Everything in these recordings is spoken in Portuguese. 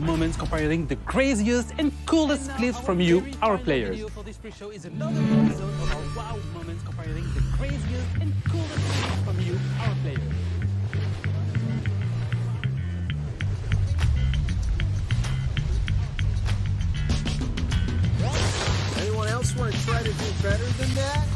moments comparing the craziest and coolest clips from you, our players. This pre-show is another episode of our wow moments comparing the craziest and coolest clips from you, our players. Anyone else want to try to do better than that?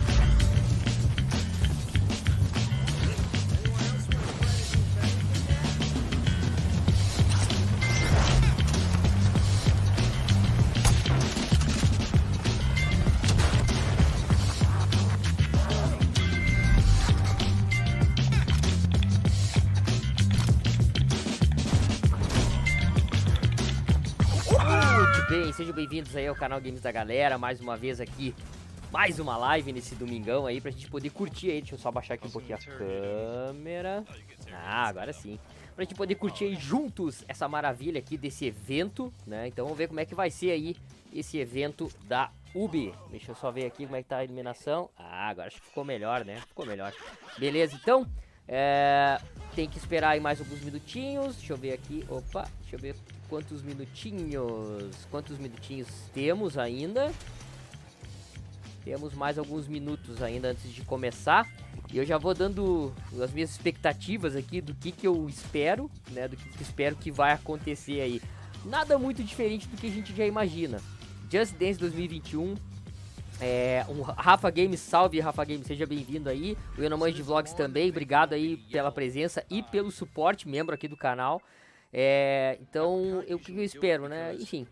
Bem, sejam bem-vindos aí ao canal Games da Galera, mais uma vez aqui, mais uma live nesse domingão aí pra gente poder curtir aí. Deixa eu só baixar aqui um pouquinho a câmera. Ah, agora sim. Pra gente poder curtir aí juntos essa maravilha aqui desse evento, né? Então vamos ver como é que vai ser aí esse evento da Ubi. Deixa eu só ver aqui como é que tá a iluminação. Ah, agora acho que ficou melhor, né? Ficou melhor. Beleza, então, tem que esperar aí mais alguns minutinhos. Deixa eu ver aqui, opa, deixa eu ver quantos minutinhos temos ainda. Temos mais alguns minutos ainda antes de começar. E eu já vou dando as minhas expectativas aqui do que eu espero, né? Do que eu espero que vai acontecer aí. Nada muito diferente do que a gente já imagina. Just Dance 2021. Um Rafa Games, salve Rafa Games, seja bem-vindo aí. O Yonomães de Vlogs também, obrigado aí pela presença e pelo suporte, membro aqui do canal. Então, o que eu espero, né? Enfim,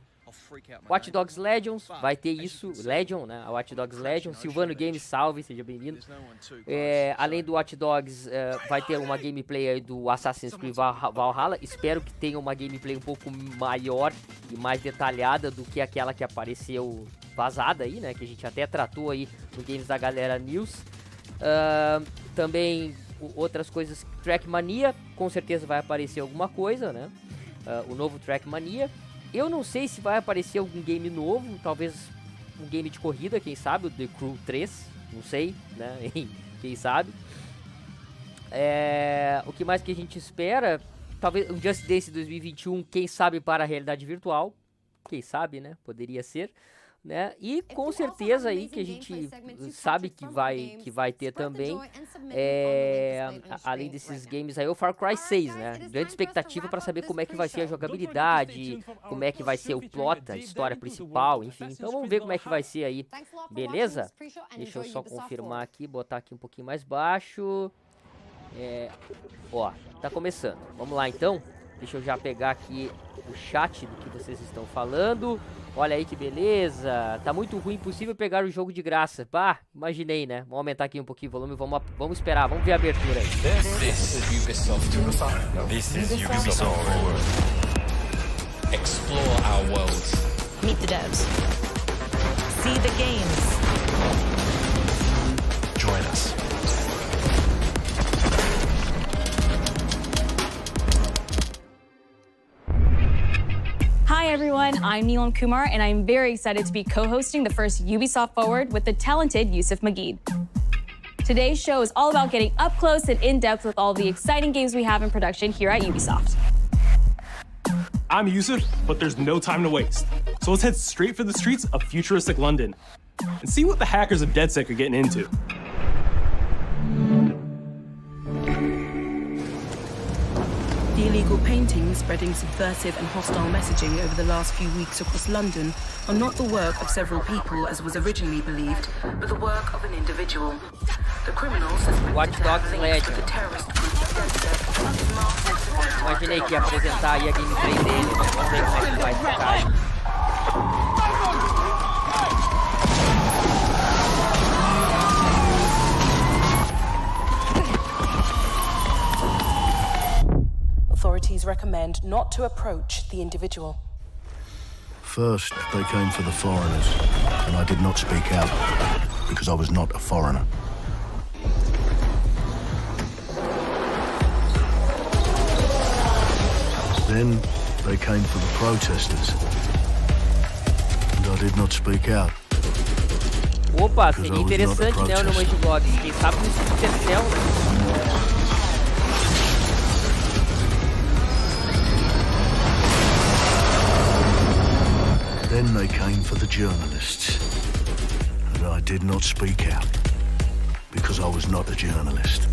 Watch Dogs Legends, vai ter isso, Legion, né? A Watch Dogs Legion. Silvano Games, salve, seja bem-vindo. Além do Watch Dogs, vai ter uma gameplay aí do Assassin's Creed Valhalla. Espero que tenha uma gameplay um pouco maior e mais detalhada do que aquela que apareceu vazada aí, né? Que a gente até tratou aí no Games da Galera News. Também outras coisas, Trackmania, com certeza vai aparecer alguma coisa, né? O novo Trackmania. Eu não sei se vai aparecer algum game novo, talvez um game de corrida, quem sabe, o The Crew 3, não sei, né? Quem sabe. O que mais que a gente espera? Talvez um Just Dance 2021, quem sabe para a realidade virtual, quem sabe, né? Poderia ser. Né? E com certeza aí que a gente sabe que vai ter também, além desses games aí, o Far Cry 6, né? Grande expectativa para saber como é que vai ser a jogabilidade, como é que vai ser o plot, a história principal, enfim. Então vamos ver como é que vai ser aí, beleza? Deixa eu só confirmar aqui, botar aqui um pouquinho mais baixo. Ó, tá começando. Vamos lá então. Deixa eu já pegar aqui o chat do que vocês estão falando. Olha aí que beleza. Tá muito ruim, impossível pegar o jogo de graça. Pá, imaginei, né? Vamos aumentar aqui um pouquinho o volume. Vamos esperar, vamos ver a abertura aí. This is Ubisoft. This is Ubisoft. Explore our world. Meet the devs. See the games. Join us. Hi everyone, I'm Neelam Kumar and I'm very excited to be co-hosting the first Ubisoft Forward with the talented Yusuf Mageed. Today's show is all about getting up close and in-depth with all the exciting games we have in production here at Ubisoft. I'm Yusuf, but there's no time to waste. So let's head straight for the streets of futuristic London and see what the hackers of DedSec are getting into. The illegal paintings spreading subversive and hostile messaging over the last few weeks across London are not the work of several people as was originally believed, but the work of an individual. The criminals Watch Dogs Legion. the terrorist group DedSec. Imaginei que ia apresentar aí a gameplay dele, mas vamos ver como é que vai ficar. Authorities recommend not to approach the individual. First, they came for the foreigners, and I did not speak out because I was not a foreigner. Then they came for the protesters, and I did not speak out. Opa, seria interessante, né, o Yonomães de Vlogs. Quem sabe no Supercell, né? they came for the journalists. And I did not speak out, because I was not a journalist.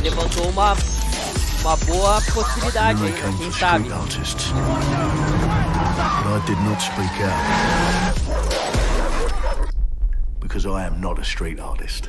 Levantou uma boa possibilidade aí, They came quem for sabe. street artists. But I did not speak out, because I am not a street artist.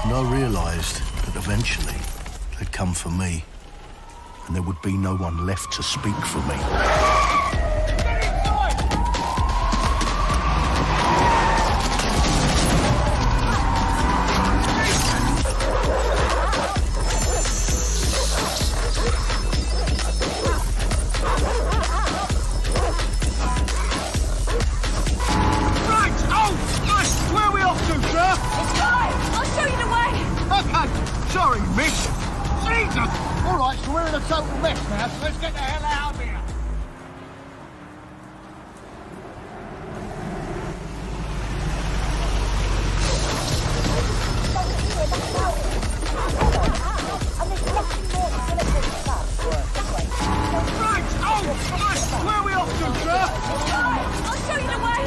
I realised that eventually they'd come for me, and there would be no one left to speak for me. Right! Oh! Nice! Where are we off to, sir? It's fine. I'll show you the way. Okay. Sorry, miss. Jesus! All right, so we're in a total mess now, so let's get the hell out of here. Right! Oh! Nice! Where are we off to, sir? I'll show you the way.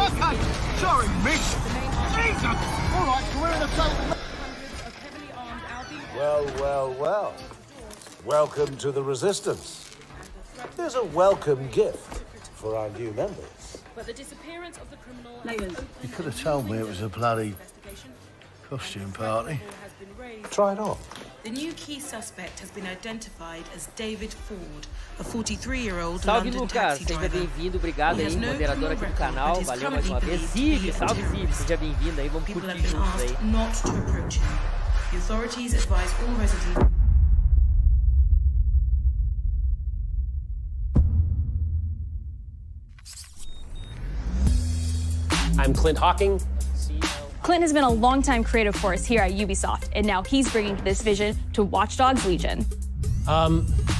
Okay. Sorry, miss. Jesus! All right, so we're in a total mess. Well, well, well. Welcome to the Resistance. There's a welcome gift for our new members. But the disappearance of the criminal You could have told me it was a bloody costume party. Try it on. The new key suspect has been identified as David Ford, a 43-year-old Salve, London Lucas. taxi Seja driver. bem-vindo. Obrigado aí, moderador aqui do canal. Valeu mais uma vez. Zig, salve, Zig. Seja bem-vindo aí. Vamos People curtir have been juntos aí. asked not to approach him. The authorities advise all residents. I'm Clint Hawking. Clint has been a longtime creative force here at Ubisoft, and now he's bringing this vision to Watch Dogs Legion.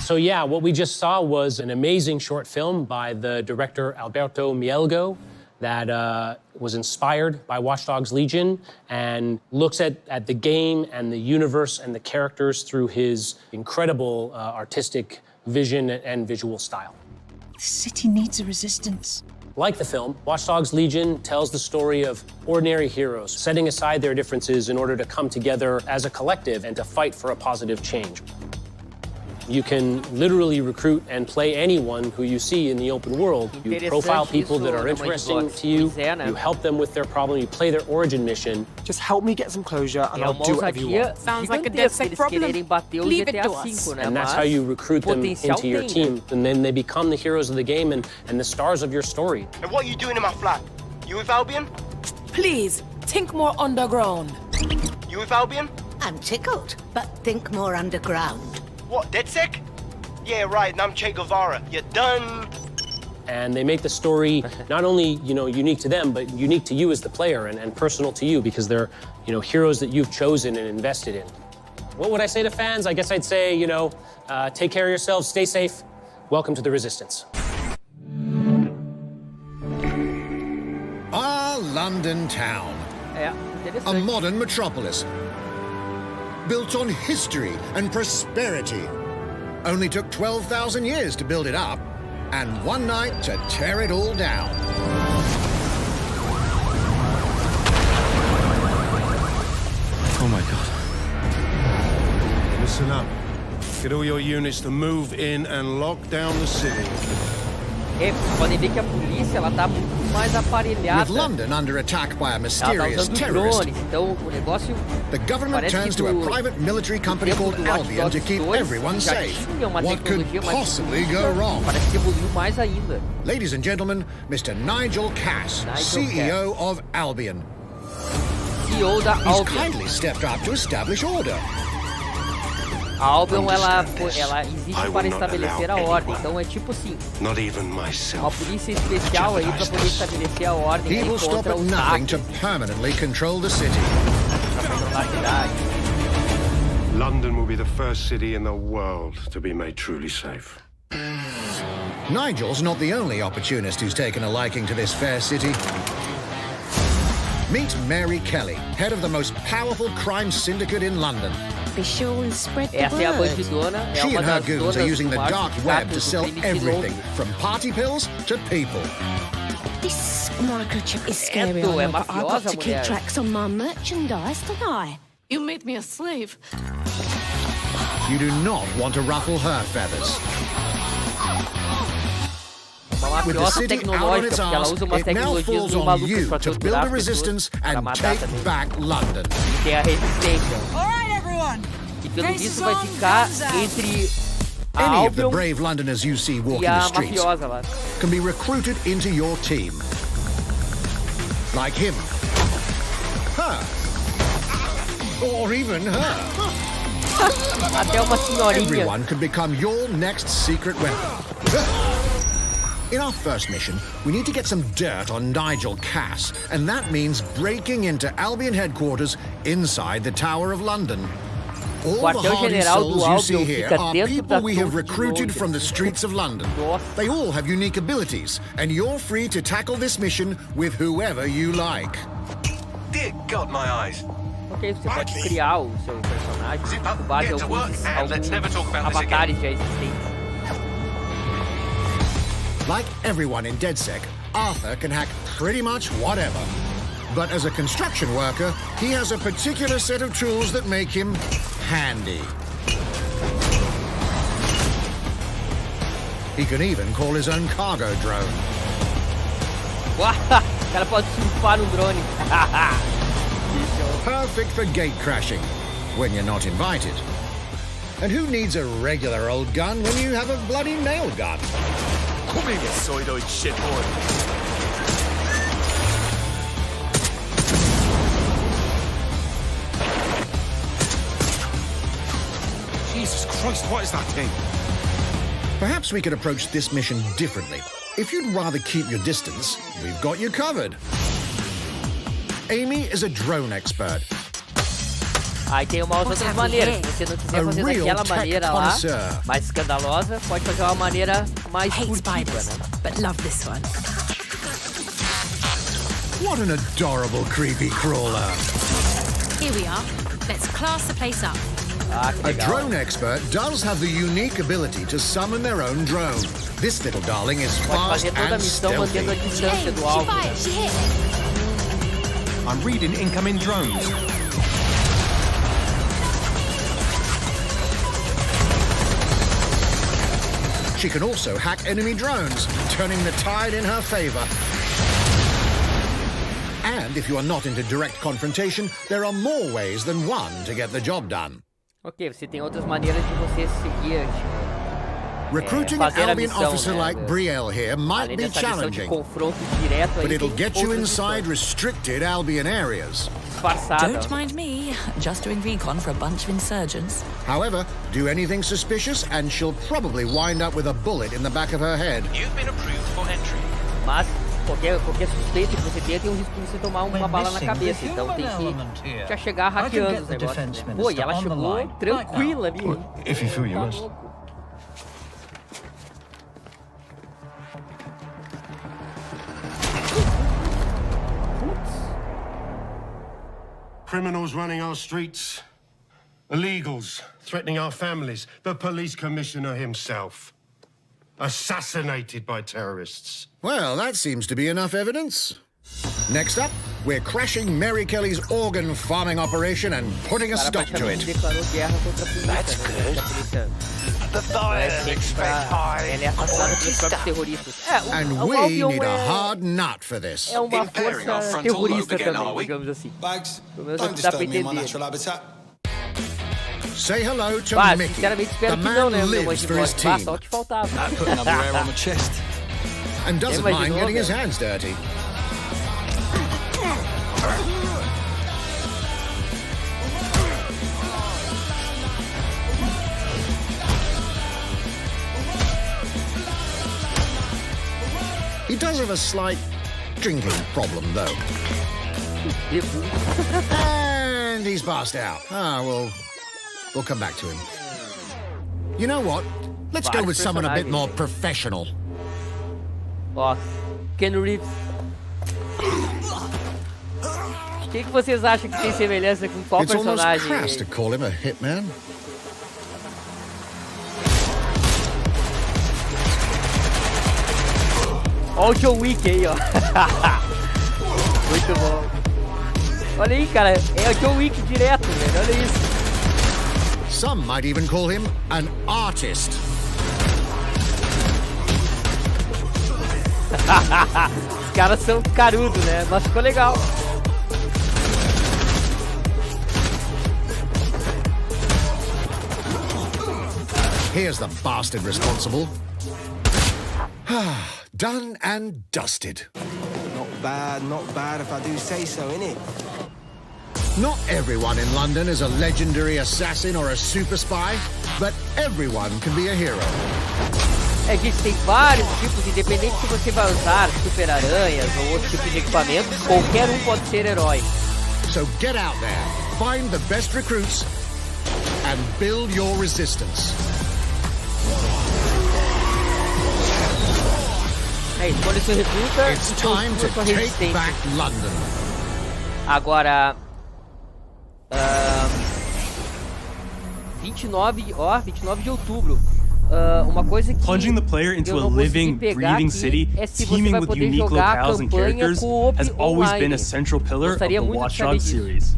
So yeah, what we just saw was an amazing short film by the director Alberto Mielgo that was inspired by Watch Dogs Legion and looks at the game and the universe and the characters through his incredible artistic vision and visual style. The city needs a resistance. Like the film, Watch Dogs Legion tells the story of ordinary heroes setting aside their differences in order to come together as a collective and to fight for a positive change. You can literally recruit and play anyone who you see in the open world. You profile people that are interesting to you, you help them with their problem, you play their origin mission. Just help me get some closure and I'll do whatever you want. Sounds like a DevSec problem. Leave it to us. And that's how you recruit them into your team. And then they become the heroes of the game and the stars of your story. And what are you doing in my flat? You with Albion? Please, think more underground. You with Albion? I'm tickled, but think more underground. What, DedSec? Yeah, right, and I'm Che Guevara. You're done. And they make the story not only, unique to them, but unique to you as the player and personal to you because they're, heroes that you've chosen and invested in. What would I say to fans? I guess I'd say, take care of yourselves, stay safe. Welcome to the Resistance. Our London town. A modern metropolis. Built on history and prosperity. Only took 12,000 years to build it up, and one night to tear it all down. Oh my God. Listen up. Get all your units to move in and lock down the city. Podem ver que a polícia ela tá mais aparelhada. With London under attack by a Ela tá mysterious usando terrorist, drones, então o negócio the government parece turns que to a private military company called Albion to keep everyone já safe. tinha uma What could tecnologia mais possibly go wrong? Parece que evoluiu mais ainda. Ladies and gentlemen, Mr. Nigel Cass, CEO of Albion. CEO da He's Albion. kindly stepped up to establish order. A Albion, ela existe para estabelecer a ordem, então é tipo assim, uma polícia especial aí para poder estabelecer a ordem He aí will stop contra at os nothing hackers, to permanently control the city. para controlar a cidade. London will be the first city in the world to be made truly safe. Nigel's not the only opportunist who's taken a liking to this fair city. Meet Mary Kelly, head of the most powerful crime syndicate in London. Be sure and spread the Essa é a word. bandidona, é She uma and her das goons donas are using do the maior dark sindicato web to do sell crime de everything, Londres. from party pills to people. This microchip is scary, Edo, I é know, but I've got mafiosa, to keep mulher. tracks on my merchandise, don't I? You made me a slave. You do not want to ruffle her feathers. Uma With the mafiosa city out on tecnológica, its porque ela arse, usa umas it now tecnologias falls meio on malucas you para to build torturar a as resistance pessoas, para and matar take também. back London. E tem a resistência. All right, everyone. E pelo Race visto is vai on, ficar guns out. entre a Any of the Albion brave Londoners you see walking e the a streets mafiosa lá. can be recruited into your team. Like him. Her. Or even her. Até uma senhorinha. Everyone could become your next secret weapon. In our first mission, we need to get some dirt on Nigel Cass, and that means breaking into Albion headquarters inside the Tower of London. All the hardy souls you see here are people we have recruited from the streets of London. They all have unique abilities, and you're free to tackle this mission with whoever you like. Dear God, my eyes. Ok, você pode criar o seu personagem com base em alguns avatares já existentes. Like everyone in DedSec, Arthur can hack pretty much whatever. But as a construction worker, he has a particular set of tools that make him handy. He can even call his own cargo drone. O cara pode surfar no drone. Perfect for gate crashing, when you're not invited. And who needs a regular old gun when you have a bloody nail gun? Come here, you soidoid shitboard. Jesus Christ, what is that thing? Perhaps we could approach this mission differently. If you'd rather keep your distance, we've got you covered. Amy is a drone expert. Aí tem umas outras maneiras. Se você não quiser fazer daquela maneira lá, mais escandalosa, pode fazer uma maneira mais furtiva, né? But love this one. What an adorable creepy crawler. Here we are. Let's class the place up. A drone expert does have the unique ability to summon their own drone. This little darling is fast and stealthy. She hit. I'm reading incoming drones. She can also hack enemy drones, turning the tide in her favor. And if you are not into direct confrontation, there are more ways than one to get the job done. Ok, você tem outras maneiras de você seguir, Recruiting an Albion officer like Brielle here might be challenging, but it'll get you inside restricted Albion areas. Don't mind me, just doing recon for a bunch of insurgents. However, do anything suspicious and she'll probably wind up with a bullet in the back of her head. You've been approved for entry. Mas qualquer suspeito que você tenha, tem um risco de você tomar uma bala na cabeça. Então tem que já chegar hackeando os negócios. Pô, e ela chegou tranquila ali. If you feel you must. Criminals running our streets. Illegals threatening our families. The police commissioner himself. Assassinated by terrorists. Well, that seems to be enough evidence. Next up, we're crashing Mary Kelly's organ farming operation and putting a stop to it. That's good. Ela é assassinada pelos próprios terroristas. And o we Albion need a hard nut for this. é uma força terrorista também, digamos assim. Pelo menos é o que dá pra entender. Say hello to Mickey. Sinceramente espero The que não, né? man Meu lives for his anjo, team só o que faltava. and doesn't mind getting his hands dirty. He does have a slight drinking problem, though. And he's passed out. We'll come back to him. You know what? Let's go with someone a bit more professional. Ó, Ken Reeves. O que vocês acham que tem semelhança com qual It's almost personagem? crass to call him a hitman. Olha o John Wick aí, ó. Muito bom. Olha aí, cara. É o John Wick direto, velho. Olha isso. Some might even call him an artist. Os caras são carudos, né? Mas ficou legal. Here's the bastard responsible. Done and dusted. Not bad if I do say so, innit? Not everyone in London is a legendary assassin or a super spy, but everyone can be a hero. A gente tem vários tipos, independente se você vai usar super-aranhas ou outro tipo de equipamento, qualquer um pode ser herói. So get out there, find the best recruits, and build your resistance. Escolha sua recruta. It's time to take back London. Agora, 29 de outubro. Uma coisa que plunging the player into a living, breathing city teeming with unique locales and characters has always been a central pillar of the Watch Dogs series.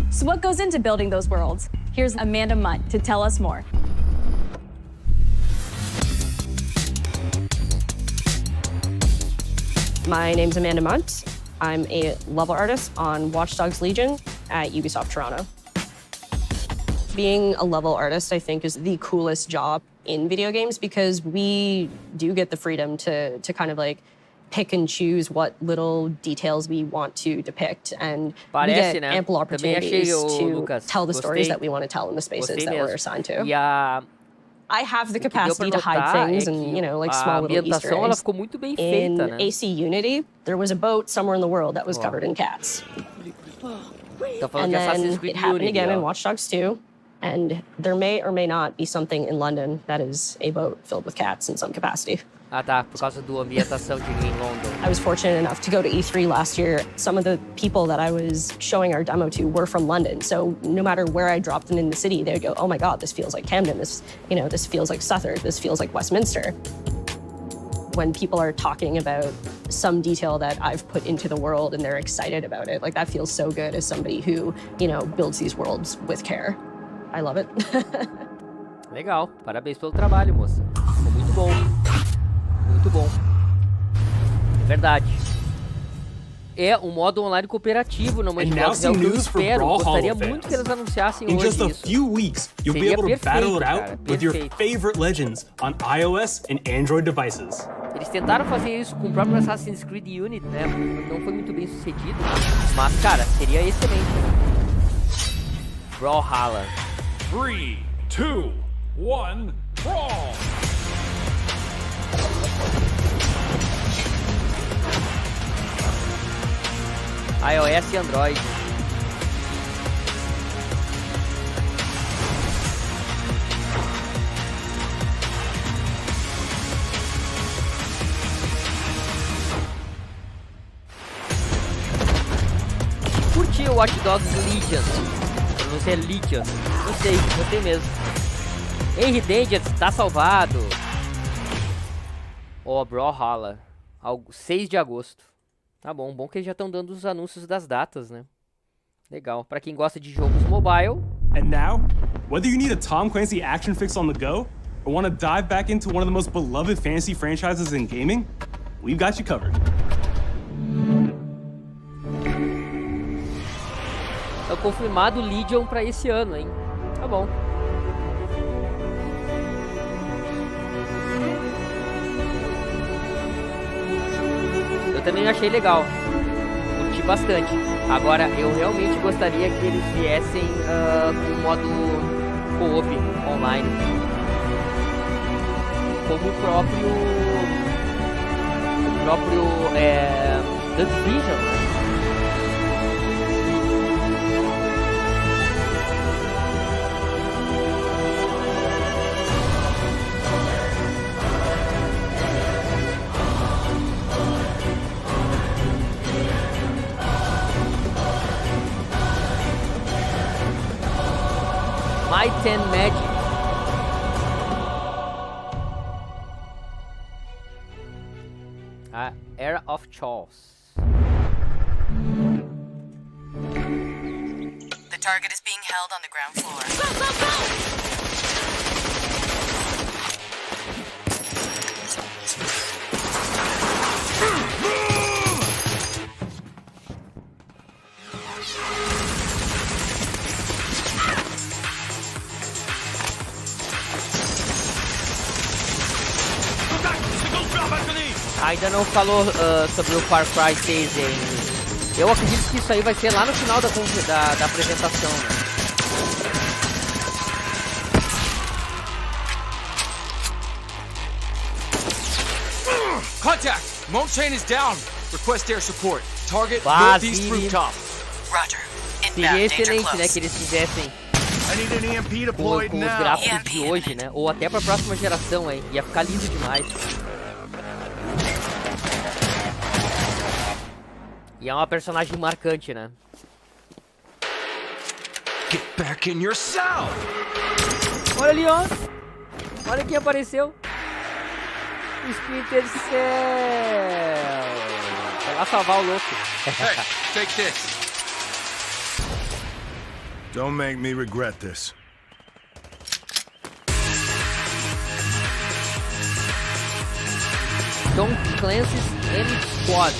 So what goes into building those worlds? Here's Amanda Munt to tell us more. My name's Amanda Munt. I'm a level artist on Watch Dogs Legion at Ubisoft Toronto. Being a level artist, I think, is the coolest job in video games because we do get the freedom to kind of like pick and choose what little details we want to depict, and we get ample opportunities to tell the stories that we want to tell in the spaces that we're assigned to. I have the capacity to hide things and, you know, like small little Easter eggs. In AC Unity, there was a boat somewhere in the world that was covered in cats. And then it happened again in Watch Dogs 2. And there may or may not be something in London that is a boat filled with cats in some capacity. Ah, tá, por causa do ambientação de em London. I was fortunate enough to go to E3 last year. Some of the people that I was showing our demo to were from London. So no matter where I dropped them in the city, they'd go, "Oh my God, this feels like Camden. This feels like Southwark. This feels like Westminster." When people are talking about some detail that I've put into the world and they're excited about it, like that feels so good as somebody who, builds these worlds with care. I love it. Legal, parabéns pelo trabalho, moça. Ficou muito bom. Muito bom. Verdade. É um modo online cooperativo no Watch Dogs, é o que eu espero. Gostaria muito que eles anunciassem hoje isso. In just a few weeks, you'll be able to battle it out with your favorite legends on iOS and Android devices. Eles tentaram fazer isso com o próprio Assassin's Creed Unity, né? Não foi muito bem sucedido, mas, cara, seria excelente. Brawlhalla. 3, 2, 1, brawl! iOS e Android. Curti o Watch Dogs Legion. Não sei, Legion. Não sei, gostei mesmo. Henry Danger está salvado. Ó, Brawlhalla. 6 de agosto. Tá bom, bom que eles já estão dando os anúncios das datas, né? Legal, pra quem gosta de jogos mobile. And now, whether you need a Tom Clancy action fix on the go or want to dive back into one of the most beloved fantasy franchises in gaming, we've got you covered. É confirmado o Legion pra esse ano, hein? Tá bom. Eu também achei legal. Curti bastante. Agora, eu realmente gostaria que eles viessem com um modo co-op online. Como o próprio The Division, né? Might and Magic. Era of Charles. The target is being held on the ground floor. Go, go, go! Ainda não falou sobre o Far Cry 6 aí. Eu acredito que isso aí vai ser lá no final da apresentação, né? Contact! Moat chain is down. Request air support. Target northeast rooftop. Roger. Seria excelente, né, que eles fizessem com os gráficos de hoje, né? Ou até pra próxima geração, hein? Ia ficar lindo demais. E é uma personagem marcante, né? Get back in your cell. Olha ali, ó. Olha quem apareceu. Splinter Cell. Vai lá salvar o louco. Hey, take this. Don't make me regret this. Tom Clancy's Elite Squad.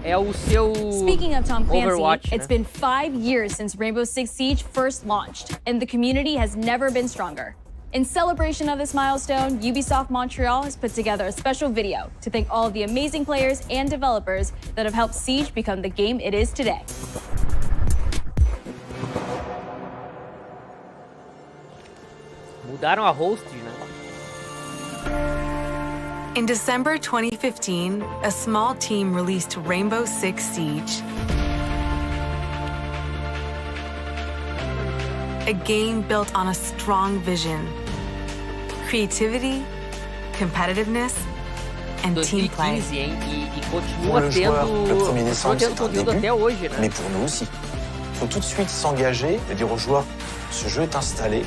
É o seu Speaking of Tom Clancy, Overwatch, it's been 5 years since Rainbow Six Siege first launched, and the community has never been stronger. In celebration of this milestone, Ubisoft Montreal has put together a special video to thank all of the amazing players and developers that have helped Siege become the game it is today. Mudaram a host, né? In December 2015, a small team released Rainbow Six Siege. A game built on a strong vision, creativity, competitiveness, and team play. 2015, hein? E continua tendo conteúdo até hoje, né? Mais pour nous aussi. Il faut tout de suite s'engager et dire aux joueurs, ce jeu est installé,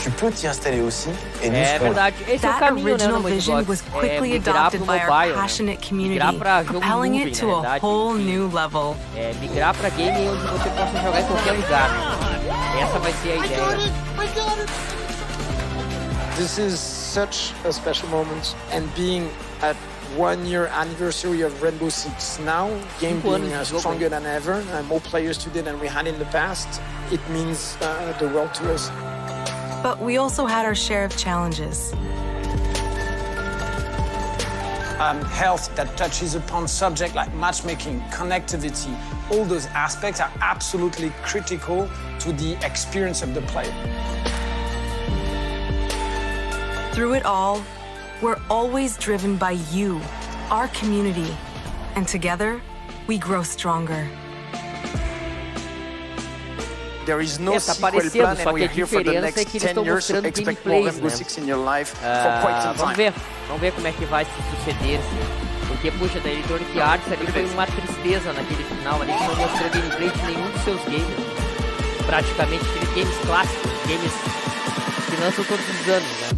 tu peux t'y installer aussi, et nous verdade. Esse é o caminho, né, no vision was quickly adopted by our passionate community, propelling it to a whole new level. Migrar pra game onde você possa jogar em qualquer lugar. Essa vai ser a ideia. This is such a special moment, and being at 1 year anniversary of Rainbow Six now, game being stronger than ever, more players today than we had in the past, it means the world to us. But we also had our share of challenges. Health that touches upon subjects like matchmaking, connectivity, all those aspects are absolutely critical to the experience of the player. Through it all, we're always driven by you, our community, and together, we grow stronger. There is no sequel plan, and we're here for the next 10 years, so expect more Rainbow Six in your life for quite some time. Vamos ver como é que vai se suceder, porque, puxa, da editora de artes ali foi uma tristeza naquele final ali, que não mostrou gameplay de nenhum dos seus games. Praticamente aqueles games clássicos, games que lançam todos os anos, né?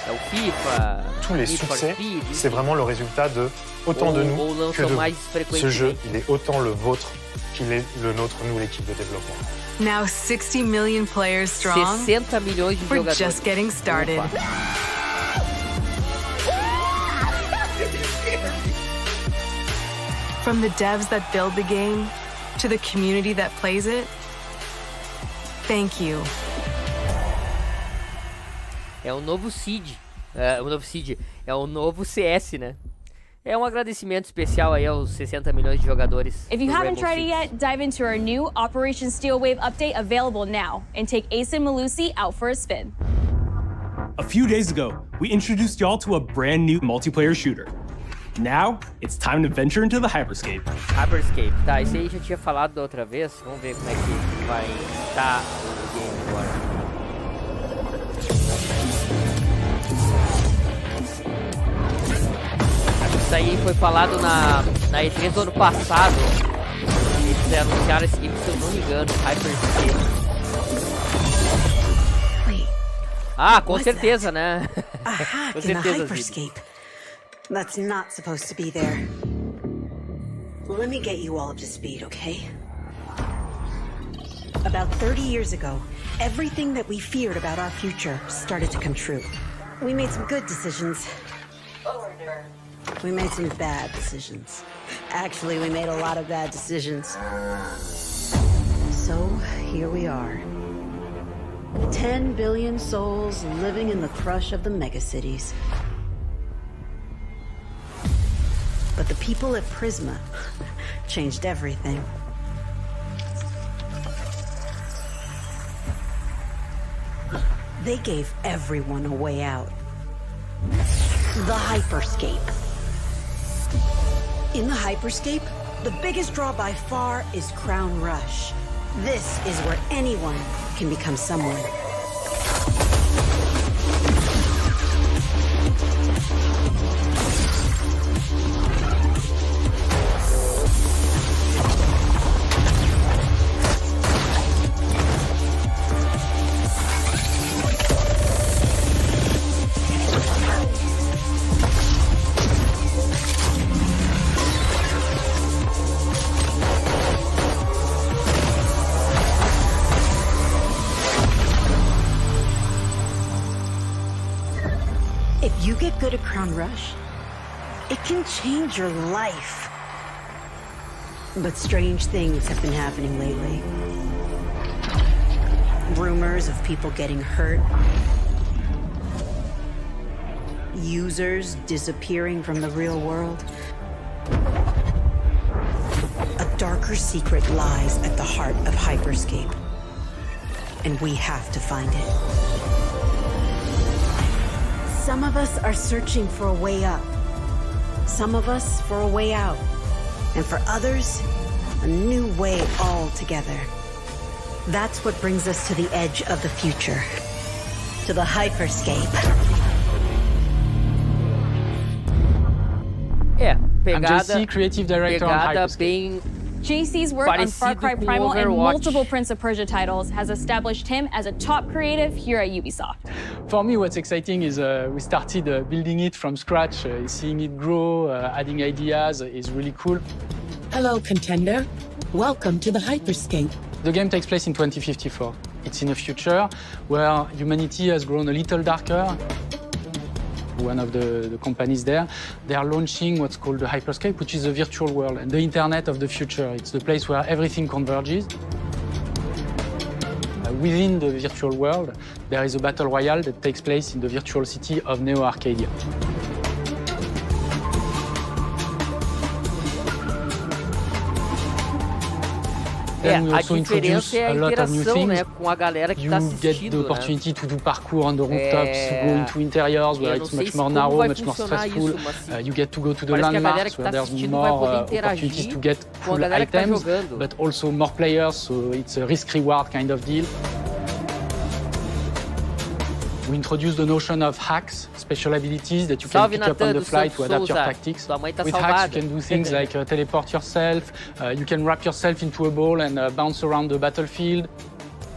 É o FIFA, tous les succès, c'est vraiment le résultat de autant de nous que de vous. Ce jeu, il est autant le vôtre qu'il est le nôtre, nous, l'équipe de développement. Now 60 million players strong. 60 milhões de We're jogadores. just getting started. Opa. From the devs that build the game to the community that plays it, thank you. É um novo Seed. É um novo CS, né? É um agradecimento especial aí aos 60 milhões de jogadores. If you haven't tried it yet, dive into our new Operation Steel Wave update available now and take Ace and Malusi out for a spin. A few days ago, we introduced y'all to a brand new multiplayer shooter. Now, it's time to venture into the Hyperscape. Hyperscape, tá, esse aí já tinha falado da outra vez. Vamos ver como é que vai estar o game agora. Isso aí foi falado na E3 do ano passado. Eles anunciaram esse game, se eu não me engano, Hyperscape. Ah, com certeza, né? A hack in the Hyperscape. That's not supposed to be there. Let me get you all up to speed, okay? About 30 years ago, everything that we feared about our future started to come true. We made some good decisions. We made some bad decisions. Actually, we made a lot of bad decisions. So, here we are. 10 billion souls living in the crush of the megacities. But the people at Prisma changed everything. They gave everyone a way out. The Hyperscape. In the Hyperscape, the biggest draw by far is Crown Rush. This is where anyone can become someone. If you get good at Crown Rush, it can change your life. But strange things have been happening lately. Rumors of people getting hurt. Users disappearing from the real world. A darker secret lies at the heart of Hyperscape. And we have to find it. Some of us are searching for a way up. Some of us for a way out. And for others, a new way altogether. That's what brings us to the edge of the future. To the Hyperscape. É, pegada, I'm JC, creative director on Hyperscape. Bem JC's work on Far Cry Primal and multiple Prince of Persia titles has established him as a top creative here at Ubisoft. For me, what's exciting is we started building it from scratch. Seeing it grow, adding ideas is really cool. Hello, contender. Welcome to the Hyperscape. The game takes place in 2054. It's in a future where humanity has grown a little darker. One of the companies there, they are launching what's called the Hyperscape, which is a virtual world and the internet of the future. It's the place where everything converges. Within the virtual world, there is a battle royale that takes place in the virtual city of Neo Arcadia. Then we also introduce a lot of new things. Né, com a galera que you get the opportunity to do parkour on the rooftops, to go into interiors where it's much more narrow, much more stressful. You get to go to the landmarks where there's more opportunities to get cool items, but also more players, so it's a risk-reward kind of deal. We introduce the notion of hacks, special abilities that you can pick up on the fly to adapt your tactics. With hacks, you can do things like teleport yourself, you can wrap yourself into a ball and bounce around the battlefield.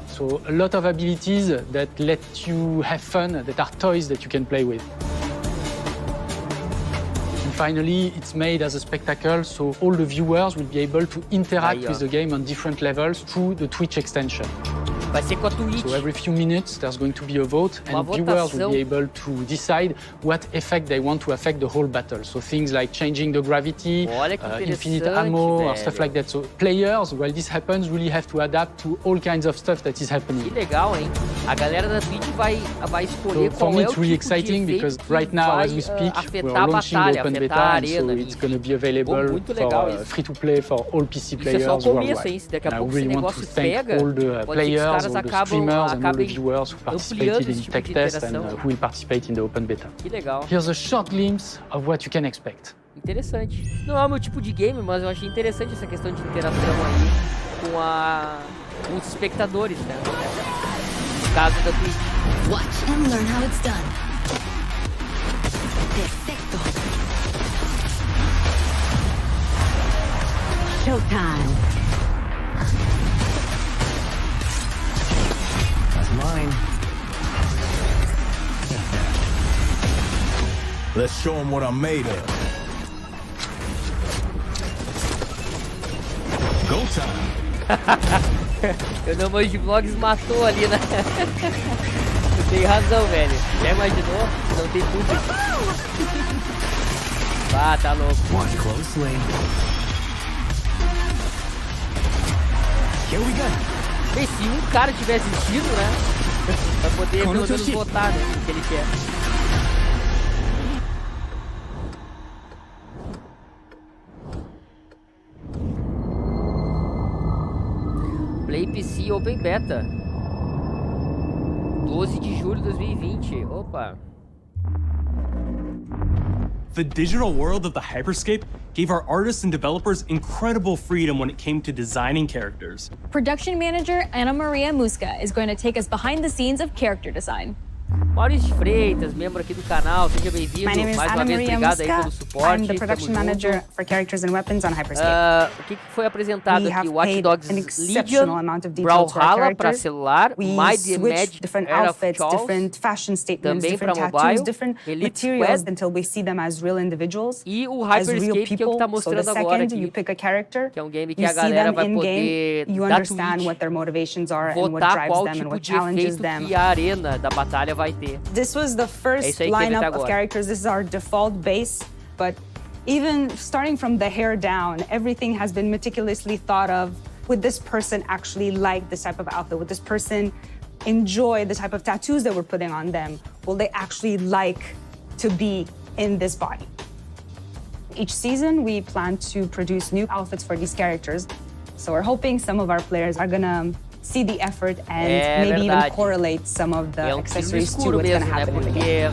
So a lot of abilities that let you have fun, that are toys that you can play with. And finally, it's made as a spectacle, so all the viewers will be able to interact with the game on different levels through the Twitch extension. Vai ser com a Twitch. So every few minutes, there's going to be a vote, and viewers will be able to decide what effect they want to affect the whole battle. So things like changing the gravity, infinite ammo, or stuff like that. So players, while this happens, really have to adapt to all kinds of stuff that is happening. Que legal, hein? A galera da Twitch vai escolher qual é o tipo de exciting because right now, as we speak, we're launching the open beta, and so it's going to be available for free-to-play for all PC players worldwide. And I really want to thank all the players, all the streamers, and all the viewers who participated in tech test and who will participate in the open beta. Que legal. Here's a short glimpse of what you can expect. Interessante. Não é o meu tipo de game, mas eu achei interessante essa questão de interação aí com os espectadores, né? No caso da Twitch. Watch and learn how it's done. Perfecto. Showtime. That's mine. Let's show them what I'm made of. Go time. Eu não manjo de vlogs, matou ali, né? Tem razão, velho. Já imaginou? Não tem público. Ah, tá louco. Watch closely. Here we go. E se um cara tiver assistido, né? Vai poder pelo menos votar, né? O que ele quer. Play PC Open Beta 12 de julho de 2020. Opa. The digital world of the Hyperscape gave our artists and developers incredible freedom when it came to designing characters. Production manager Ana Maria Musca is going to take us behind the scenes of character design. Maurício Freitas, membro aqui do canal, seja bem-vindo. Mais uma vez, obrigado aí pelo suporte. I'm the production manager for characters and weapons on Hyperscape. O que foi apresentado aqui? Watch Dogs Legion, Brawlhalla para celular, My Damage different Era outfits, of Chaos, different fashion statements, também different para tattoos, mobile, different Elite materials Squad, until we see them as real individuals, e o as real Hyperscape, que é o que tá people. So the mostrando agora second aqui, you pick a character, que é game que you a see galera them vai in poder game, you da understand Twitch what their motivations are and what votar drives qual them and tipo what de challenges efeito them. que a arena da batalha vai ter. This was the first aí que vai ter lineup of agora. characters. This is our default base, but even starting from the hair down, everything has been meticulously thought of. Would this person actually like this type of outfit? Would this person enjoy the type of tattoos that we're putting on them? Will they actually like to be in this body? Each season, we plan to produce new outfits for these characters. So we're hoping some of our players are gonna see the effort and maybe even correlate some of the accessories to what's gonna happen in the game.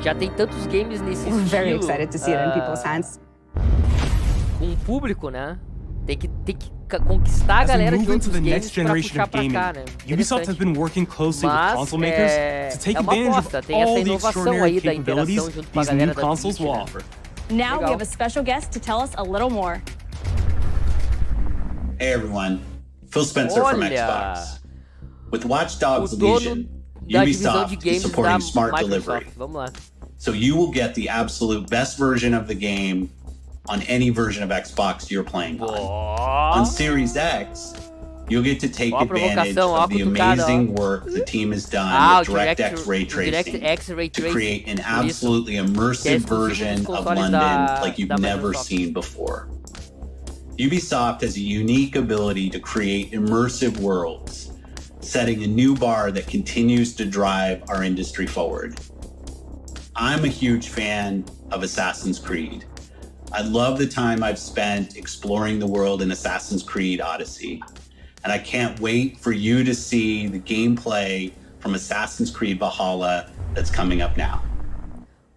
Já tem tantos games nesse We're estilo. very excited to see it in people's hands. Com o público, né? Tem que conquistar a galera de outros games pra puxar pra cá, né? Ubisoft has been working closely with console makers to take advantage of all the extraordinary capabilities these new consoles will offer. Now we have a special guest to tell us a little more. Hey everyone, Phil Spencer from Xbox. With Watch Dogs Legion, Ubisoft is supporting smart delivery. So you will get the absolute best version of the game on any version of Xbox you're playing on. On Series X, you'll get to take advantage of the amazing work the team has done with DirectX ray tracing to create an absolutely immersive version of London like you've never seen before. Ubisoft has a unique ability to create immersive worlds, setting a new bar that continues to drive our industry forward. I'm a huge fan of Assassin's Creed. I love the time I've spent exploring the world in Assassin's Creed Odyssey, and I can't wait for you to see the gameplay from Assassin's Creed Valhalla that's coming up now.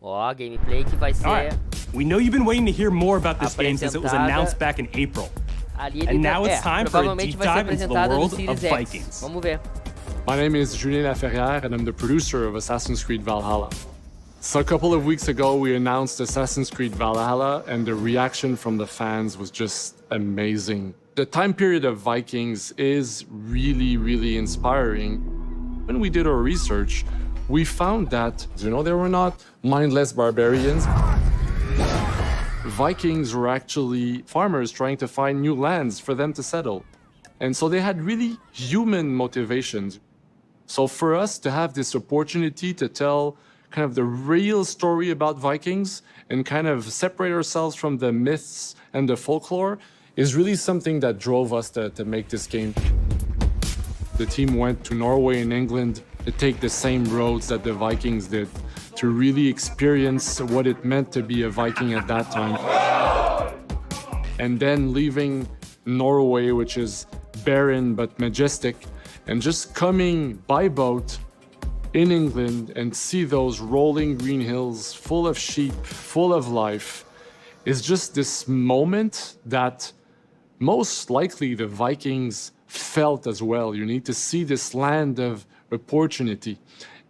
Gameplay que vai ser... Right. We know you've been waiting to hear more about this game since it was announced back in April. And now it's time for a deep dive into the world of Vikings. Vamos ver. My name is Julien Laferrière, and I'm the producer of Assassin's Creed Valhalla. So a couple of weeks ago, we announced Assassin's Creed Valhalla, and the reaction from the fans was just amazing. The time period of Vikings is really, really inspiring. When we did our research, we found that, they were not mindless barbarians. Vikings were actually farmers trying to find new lands for them to settle. And so they had really human motivations. So for us to have this opportunity to tell kind of the real story about Vikings and kind of separate ourselves from the myths and the folklore is really something that drove us to make this game. The team went to Norway and England to take the same roads that the Vikings did, to really experience what it meant to be a Viking at that time. And then leaving Norway, which is barren but majestic, and just coming by boat in England and see those rolling green hills full of sheep, full of life, is just this moment that most likely the Vikings felt as well. You need to see this land of opportunity.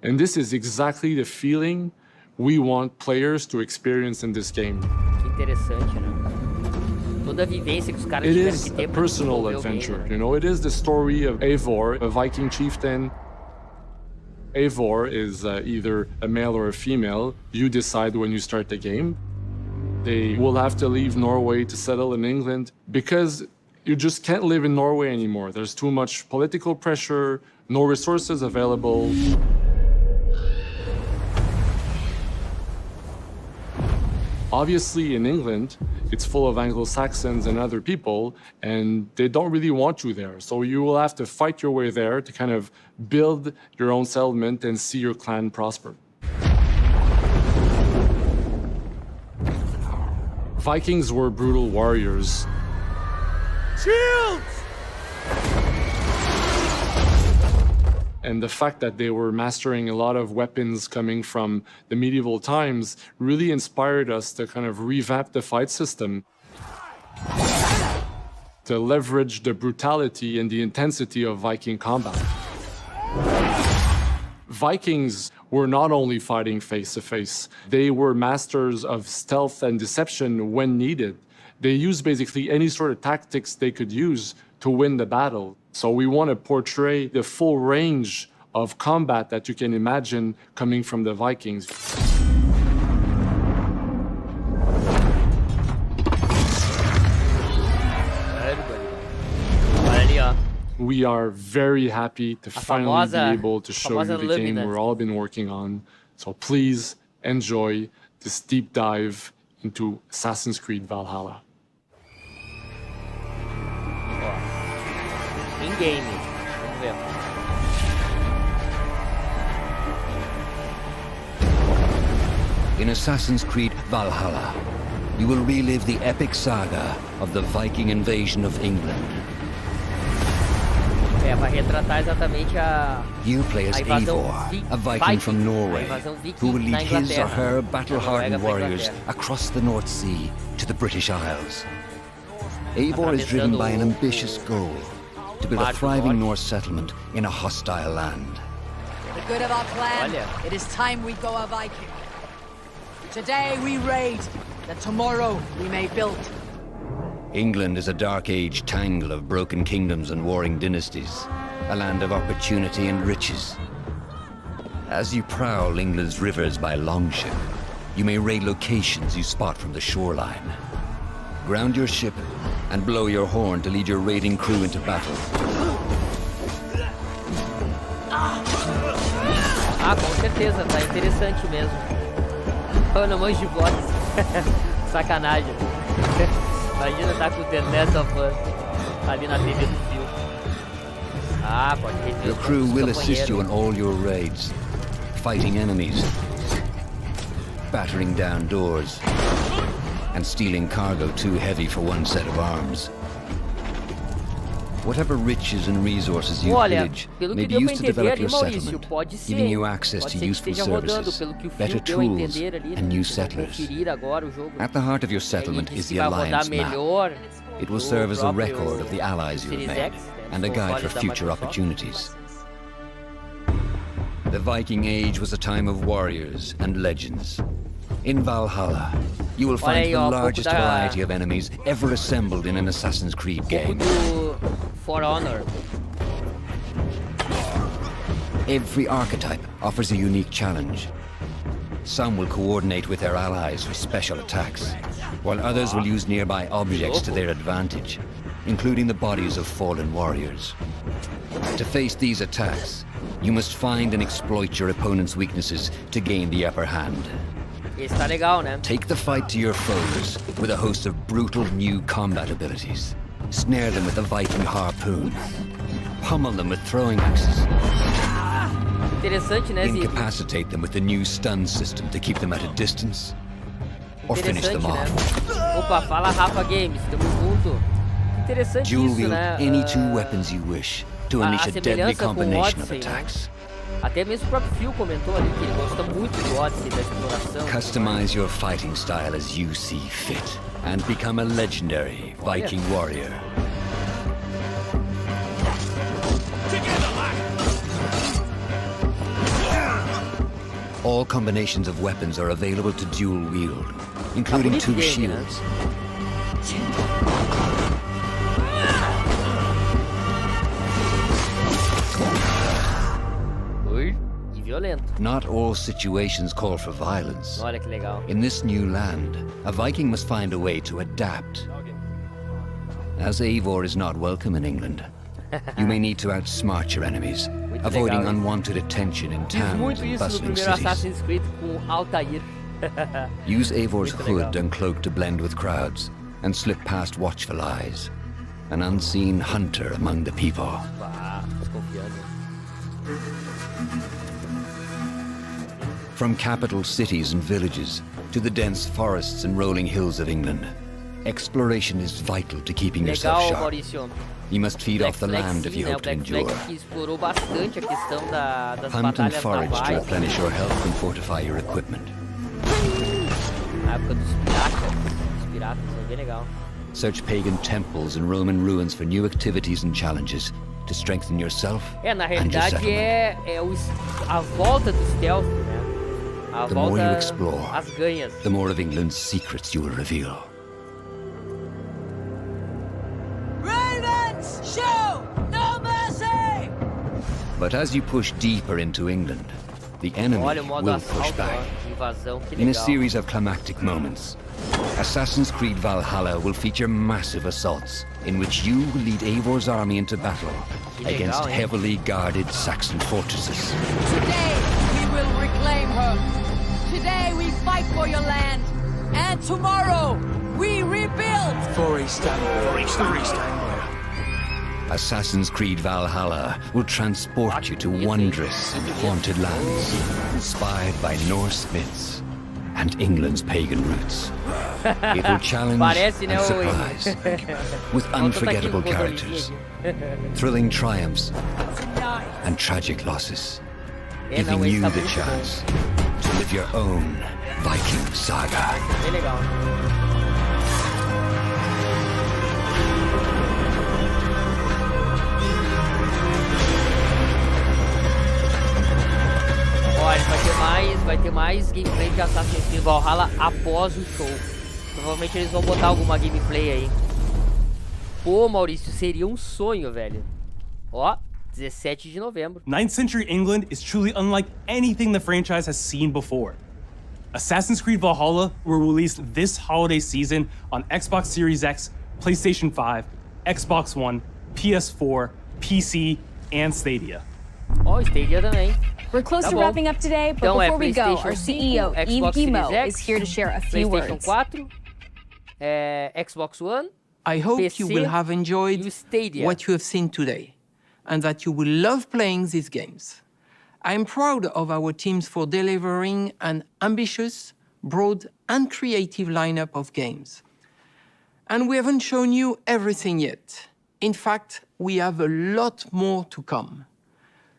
And this is exactly the feeling we want players to experience in this game. Que interessante, né? Toda a vivência que os caras tiveram que ter. It is a personal adventure, you know. It is the story of Eivor, a Viking chieftain. Eivor is either a male or a female. You decide when you start the game. They will have to leave Norway to settle in England because you just can't live in Norway anymore. There's too much political pressure, no resources available. Obviously, in England, it's full of Anglo-Saxons and other people, and they don't really want you there. So you will have to fight your way there to kind of build your own settlement and see your clan prosper. Vikings were brutal warriors. Shields! And the fact that they were mastering a lot of weapons coming from the medieval times really inspired us to kind of revamp the fight system, to leverage the brutality and the intensity of Viking combat. Vikings were not only fighting face-to-face, they were masters of stealth and deception when needed. They used basically any sort of tactics they could use to win the battle. So we want to portray the full range of combat that you can imagine coming from the Vikings. We are very happy to finally be able to show you the game we've all been working on. So please enjoy this deep dive into Assassin's Creed Valhalla. In-game. Vamos ver. In Assassin's Creed Valhalla, you will relive the epic saga of the Viking invasion of England. Vai retratar exatamente you play as Eivor, a Viking from Norway, who will lead his or her battle-hardened warriors across the North Sea to the British Isles. Eivor is driven by an ambitious goal: to build a thriving Norse settlement in a hostile land. For the good of our clan, it is time we go a Viking. Today we raid, that tomorrow we may build. England is a dark age tangle of broken kingdoms and warring dynasties, a land of opportunity and riches. As you prowl England's rivers by longship, you may raid locations you spot from the shoreline. Ground your ship and blow your horn to lead your raiding crew into battle. Com certeza, tá interessante mesmo. Eu não manjo de voz. Sacanagem. Imagina tá com o The Last of Us ali na TV do filme. Pode ter. Your crew will assist you in all your raids, fighting enemies, battering down doors, and stealing cargo too heavy for one set of arms. Whatever riches and resources you pillage may be used to develop your settlement, giving you access to useful services, better tools, and new settlers. At the heart of your settlement is the Alliance map. It will serve as a record of the allies you have made, and a guide for future opportunities. The Viking Age was a time of warriors and legends. In Valhalla, you will find the largest variety of enemies ever assembled in an Assassin's Creed game. For Honor. Every archetype offers a unique challenge. Some will coordinate with their allies for special attacks, while others will use nearby objects to their advantage, including the bodies of fallen warriors. To face these attacks, you must find and exploit your opponent's weaknesses to gain the upper hand. Esse tá legal, né? Take the fight to your foes with a host of brutal new combat abilities. Snare them with a Viking harpoon. Pummel them with throwing axes. Interessante, né, Incapacitate them with the new stun system to keep them at a distance. Or finish them off. Né? Opa, fala Rafa Games, tamo junto. Interessante Dual isso, wield né? any two weapons you wish to unleash a deadly combination of attacks. Até mesmo o próprio Phil comentou ali que ele gosta muito do Odyssey, da exploração. Customize your fighting style as you see fit and become a legendary Viking warrior. All combinations of weapons are available to dual wield, including two shields. Not all situations call for violence. Olha que legal. In this new land, a Viking must find a way to adapt. As Eivor is not welcome in England, you may need to outsmart your enemies, avoiding unwanted attention in towns and bustling cities. Use Eivor's hood and cloak to blend with crowds, and slip past watchful eyes. An unseen hunter among the people. From capital cities and villages to the dense forests and rolling hills of England, exploration is vital to keeping yourself sharp. You must feed off the land if you hope to endure. Hunt and forage to replenish your health and fortify your equipment. Search pagan temples and Roman ruins for new activities and challenges to strengthen yourself na and your realidade settlement. a volta do stealth, né? A The more you volta explore, às ganhas. the more of England's secrets you will reveal. Ravens, show no mercy! But as you push deeper into England, the enemy Olha o modo will push assalto, back. ó, invasão, que In a legal. series of climactic moments, Assassin's Creed Valhalla will feature massive assaults in which you will lead Eivor's army into battle against heavily guarded Saxon fortresses. Today we will reclaim her. Today we fight for your land. And tomorrow we rebuild. For East Assassin's Creed Valhalla will transport you to wondrous and haunted lands, inspired by Norse myths and England's pagan roots. It will challenge and surprise with unforgettable characters, thrilling triumphs, and tragic losses, giving you the chance to live your own Viking saga. Olha, vai ter mais gameplay de Assassin's Creed Valhalla após o show. Provavelmente eles vão botar alguma gameplay aí. Pô, Maurício, seria um sonho, velho. Ó, 17 de novembro. 9th century England is truly unlike anything the franchise has seen before. Assassin's Creed Valhalla will release this holiday season on Xbox Series X, PlayStation 5, Xbox One, PS4, PC, and Stadia. Ó, Stadia também. We're close to wrapping up today, but before we go, our CEO, Eve Guillemot, is here to share a few PlayStation words. 4, Xbox One, I hope PC, you will have enjoyed what you have seen today, and that you will love playing these games. I am proud of our teams for delivering an ambitious, broad, and creative lineup of games. And we haven't shown you everything yet. In fact, we have a lot more to come.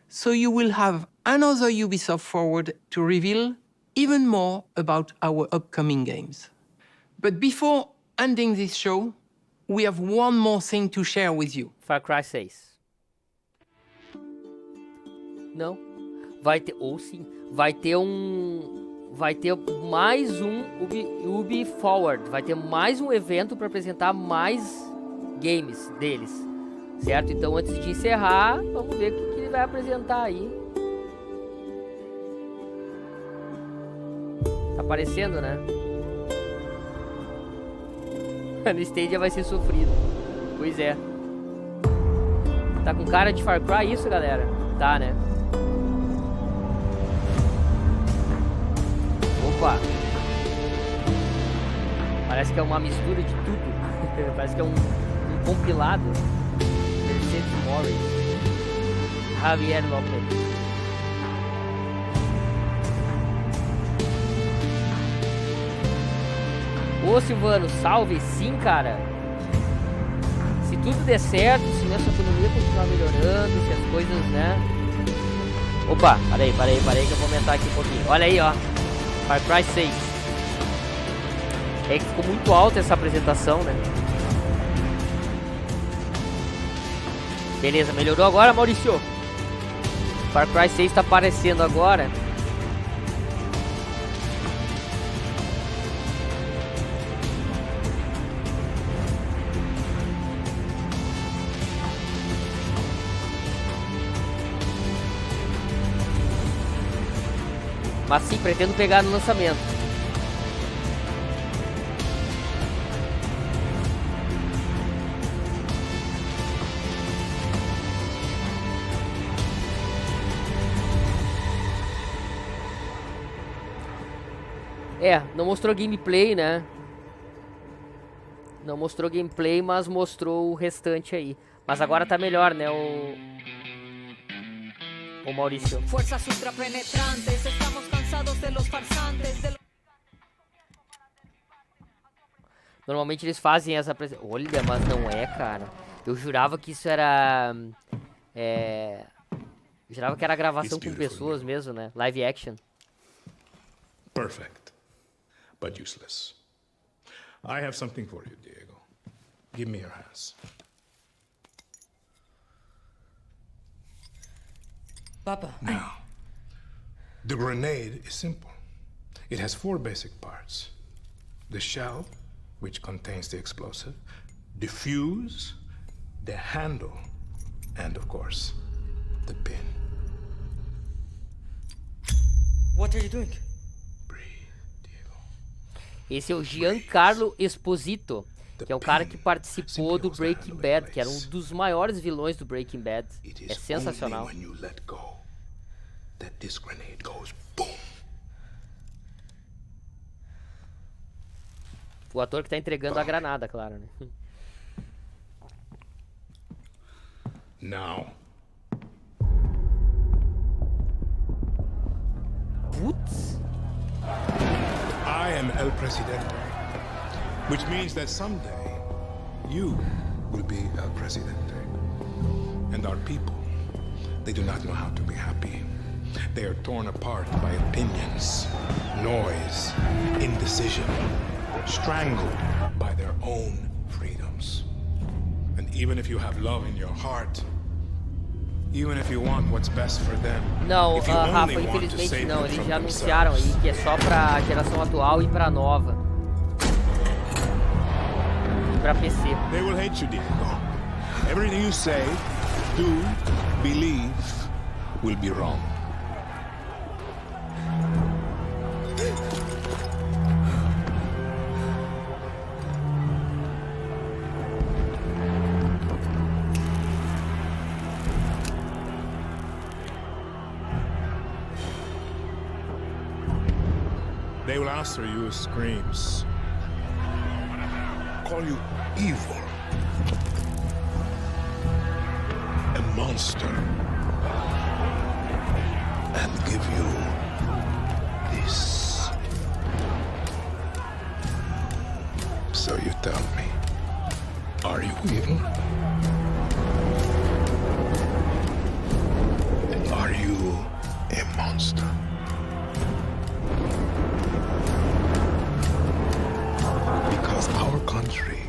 So you will have another Ubisoft Forward to reveal even more about our upcoming games. But before ending this show, we have one more thing to share with you. Far Cry 6. Não. Vai ter, ou sim, vai ter mais um Ubi Forward. Vai ter mais um evento para apresentar mais games deles. Certo? Então, antes de encerrar, vamos ver o que ele vai apresentar aí. Tá aparecendo, né? No Stadia vai ser sofrido. Pois é. Tá com cara de Far Cry isso, galera? Tá, né? Opa! Parece que é uma mistura de tudo. Parece que é um compilado. Mercedes Morris. Javier Lopez. Ô Silvano, salve! Sim, cara! Se tudo der certo, se nossa economia continuar melhorando, se as coisas, né? Opa, parei que eu vou aumentar aqui um pouquinho. Olha aí, ó. Far Cry 6. É que ficou muito alta essa apresentação, né? Beleza, melhorou agora, Maurício? Far Cry 6 tá aparecendo agora. Mas sim, pretendo pegar no lançamento. É, não mostrou gameplay, né? Não mostrou gameplay, mas mostrou o restante aí. Mas agora tá melhor, né, o Maurício. Fuerzas ultrapenetrantes, estamos cansados de los farsantes. Normalmente eles fazem essa apresentação. Olha, mas não é, cara. Eu jurava que isso era... Eu jurava que era gravação com pessoas mesmo, né? Live action. Perfect, but useless. I have something for you, Diego. Give me your hands. Papa. Now, the grenade is simple. It has 4 basic parts. The shell, which contains the explosive, the fuse, the handle, and of course, the pin. What are you doing? Esse é o Giancarlo Esposito, que é o cara que participou do Breaking Bad, que era um dos maiores vilões do Breaking Bad. É sensacional. O ator que tá entregando a granada, claro, né? Now. Putz. I am El Presidente, which means that someday you will be El Presidente. And our people, they do not know how to be happy. They are torn apart by opinions, noise, indecision, strangled by their own freedoms. And even if you have love in your heart, even if you want what's best for them, não, Rafa, infelizmente não. Eles já anunciaram aí que é só pra geração atual e pra nova. E pra PC. They will hate you, Diego. Everything you say, do, believe, will be wrong. They will answer you with screams, call you evil, a monster, and give you this. So you tell me, are you evil? Are you a monster? Because our country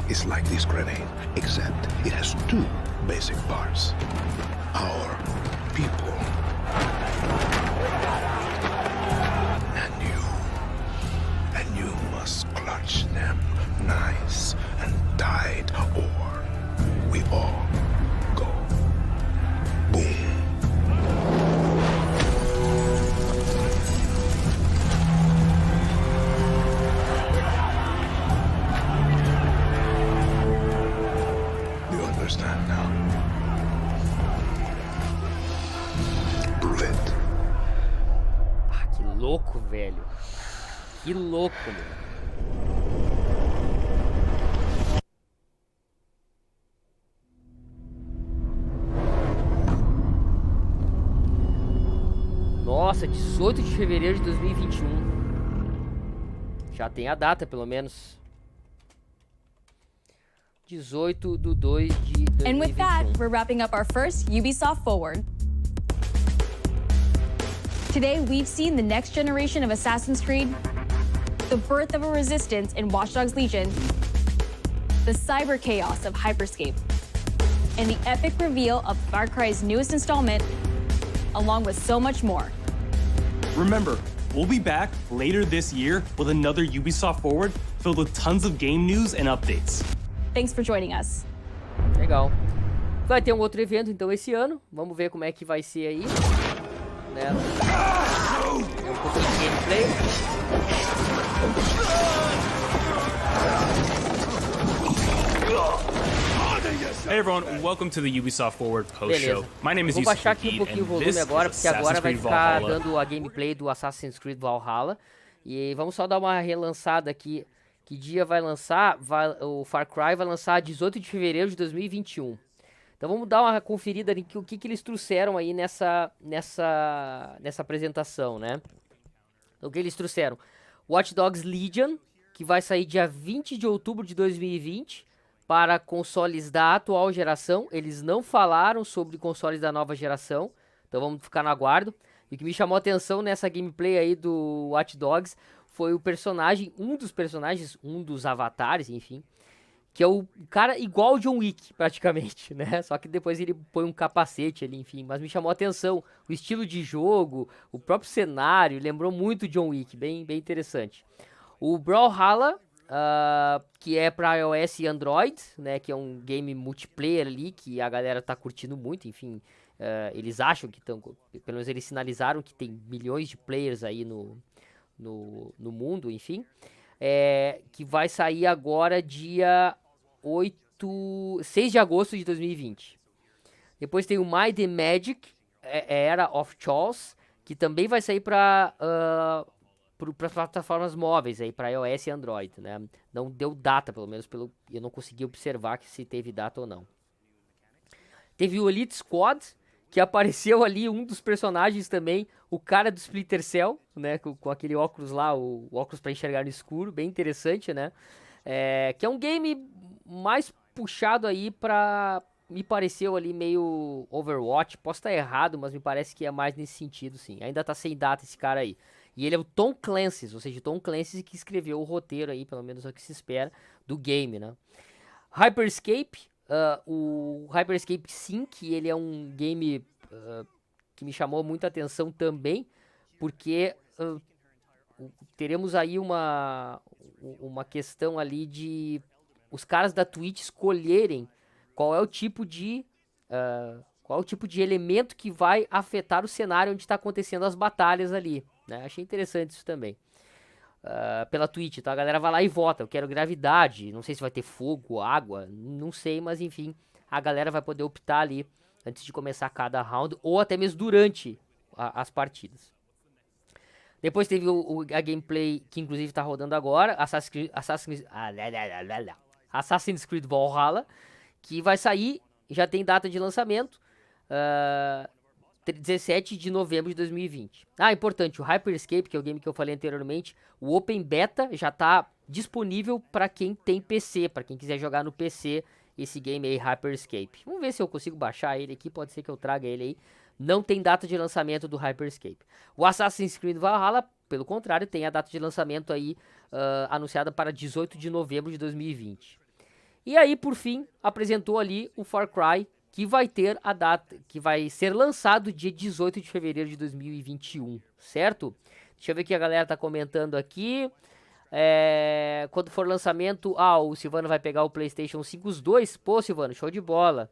is like this grenade, except it has 2 basic parts. Our people. And you must clutch them nice and tight, or we all go boom. understand now. Prove it. Ah, que louco, velho. Que louco, meu. Nossa, 18 de fevereiro de 2021. Já tem a data, pelo menos. 18 de 2 de 2021. And with that, we're wrapping up our first Ubisoft Forward. Today, we've seen the next generation of Assassin's Creed, the birth of a resistance in Watch Dogs Legion, the cyber chaos of Hyperscape, and the epic reveal of Far Cry's newest installment, along with so much more. Remember, we'll be back later this year with another Ubisoft Forward filled with tons of game news and updates. Thanks for joining us. Legal. Vai ter um outro evento então esse ano. Vamos ver como é que vai ser aí. Né? É um pouco de gameplay. Hey everyone, welcome to the Ubisoft Forward post show. My name is Vou Yusuf baixar aqui um pouquinho o volume agora, porque agora vai ficar dando a gameplay do Assassin's Creed Valhalla. E vamos só dar uma relançada aqui. Que dia vai lançar? O Far Cry vai lançar 18 de fevereiro de 2021. Então vamos dar uma conferida em o que eles trouxeram aí nessa apresentação, né? O que eles trouxeram? Watch Dogs Legion, que vai sair dia 20 de outubro de 2020 para consoles da atual geração. Eles não falaram sobre consoles da nova geração, então vamos ficar no aguardo. E o que me chamou a atenção nessa gameplay aí do Watch Dogs foi o personagem, um dos avatares, enfim, que é o cara igual o John Wick, praticamente, né? Só que depois ele põe um capacete ali, enfim. Mas me chamou a atenção o estilo de jogo, o próprio cenário, lembrou muito John Wick, bem interessante. O Brawlhalla, que é para iOS e Android, né? Que é um game multiplayer ali, que a galera tá curtindo muito, enfim. Eles acham que estão, pelo menos eles sinalizaram que tem milhões de players aí no mundo, enfim. Que vai sair agora dia 6 de agosto de 2020. Depois tem o Might and Magic, Era of Chaos, que também vai sair para plataformas móveis, para iOS e Android, né? Não deu data, pelo menos, eu não consegui observar se teve data ou não. Teve o Elite Squad, que apareceu ali um dos personagens também, o cara do Splinter Cell, né, com aquele óculos lá, o óculos para enxergar no escuro, bem interessante, né, que é um game mais puxado aí pra, me pareceu ali meio Overwatch, posso estar errado, mas me parece que é mais nesse sentido, sim, ainda tá sem data esse cara aí, e ele é o Tom Clancy, ou seja, o Tom Clancy que escreveu o roteiro aí, pelo menos é o que se espera, do game, né. Hyperscape, o Hyperscape Sync, ele é um game que me chamou muita atenção também, porque teremos aí uma questão ali de os caras da Twitch escolherem qual é o tipo de elemento que vai afetar o cenário onde está acontecendo as batalhas ali, né? Achei interessante isso também. Pela Twitch, então a galera vai lá e vota, eu quero gravidade, não sei se vai ter fogo, água, não sei, mas enfim, a galera vai poder optar ali antes de começar cada round, ou até mesmo durante as partidas. Depois teve a gameplay, que inclusive tá rodando agora, Assassin's Creed Valhalla, que vai sair, já tem data de lançamento, 17 de novembro de 2020. Importante, o Hyperscape, que é o game que eu falei anteriormente, o Open Beta já tá disponível para quem tem PC, para quem quiser jogar no PC, esse game aí, Hyperscape. Vamos ver se eu consigo baixar ele aqui, pode ser que eu traga ele aí. Não tem data de lançamento do Hyperscape. O Assassin's Creed Valhalla, pelo contrário, tem a data de lançamento aí anunciada para 18 de novembro de 2020. E aí, por fim, apresentou ali o Far Cry, que vai ter a data, que vai ser lançado dia 18 de fevereiro de 2021, certo? Deixa eu ver o que a galera tá comentando aqui. Quando for lançamento, o Silvano vai pegar o PlayStation 5, os dois. Pô, Silvano, show de bola.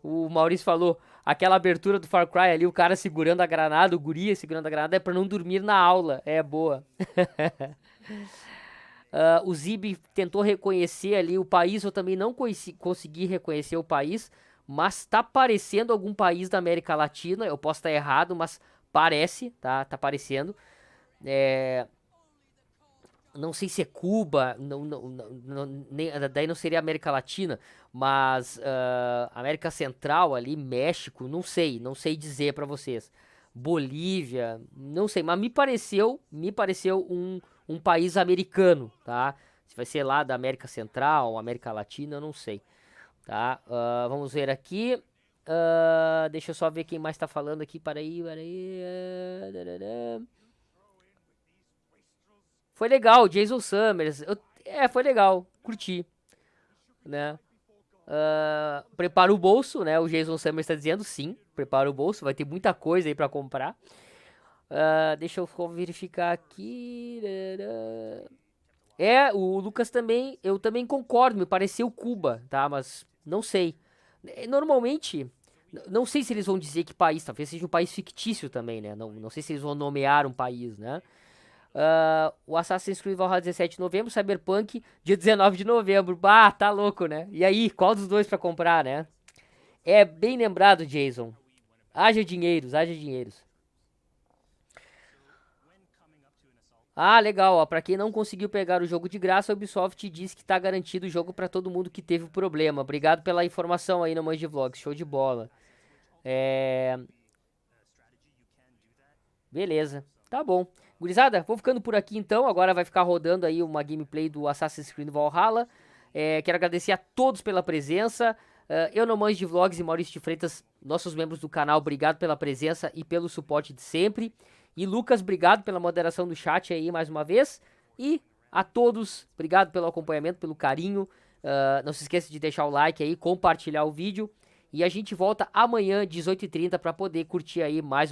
O Maurício falou, aquela abertura do Far Cry ali, o cara segurando a granada, o guria segurando a granada, é pra não dormir na aula. É boa. O Zib tentou reconhecer ali o país, eu também não consegui reconhecer o país, mas tá parecendo algum país da América Latina, eu posso estar errado, mas parece, tá parecendo. Não sei se é Cuba, daí não seria América Latina, mas América Central ali, México, não sei dizer pra vocês. Bolívia, não sei, mas me pareceu um país americano, tá? Se vai ser lá da América Central, América Latina, eu não sei, tá? Vamos ver aqui. Deixa eu só ver quem mais tá falando aqui, peraí. Foi legal, Jason Summers, foi legal, curti, né? Prepara o bolso, né? O Jason Summers tá dizendo, sim, prepara o bolso, vai ter muita coisa aí pra comprar. Deixa eu verificar aqui. O Lucas também, eu também concordo, me pareceu Cuba, tá? Mas não sei. Normalmente, não sei se eles vão dizer que país, talvez seja um país fictício também, né? Não sei se eles vão nomear um país, né? O Assassin's Creed Valhalla 17 de novembro, Cyberpunk dia 19 de novembro. Bah, tá louco, né? E aí, qual dos dois pra comprar, né? É bem lembrado, Jason. Haja dinheiros. Legal, ó. Pra quem não conseguiu pegar o jogo de graça, a Ubisoft diz que tá garantido o jogo pra todo mundo que teve problema. Obrigado pela informação aí no Manji Vlogs. Show de bola. Beleza. Tá bom. Gurizada, vou ficando por aqui então. Agora vai ficar rodando aí uma gameplay do Assassin's Creed Valhalla. Quero agradecer a todos pela presença. Eu, no Manji Vlogs e Maurício de Freitas, nossos membros do canal, obrigado pela presença e pelo suporte de sempre. E Lucas, obrigado pela moderação do chat aí mais uma vez. E a todos, obrigado pelo acompanhamento, pelo carinho. Não se esqueça de deixar o like aí, compartilhar o vídeo. E a gente volta amanhã, 18h30, para poder curtir aí mais uma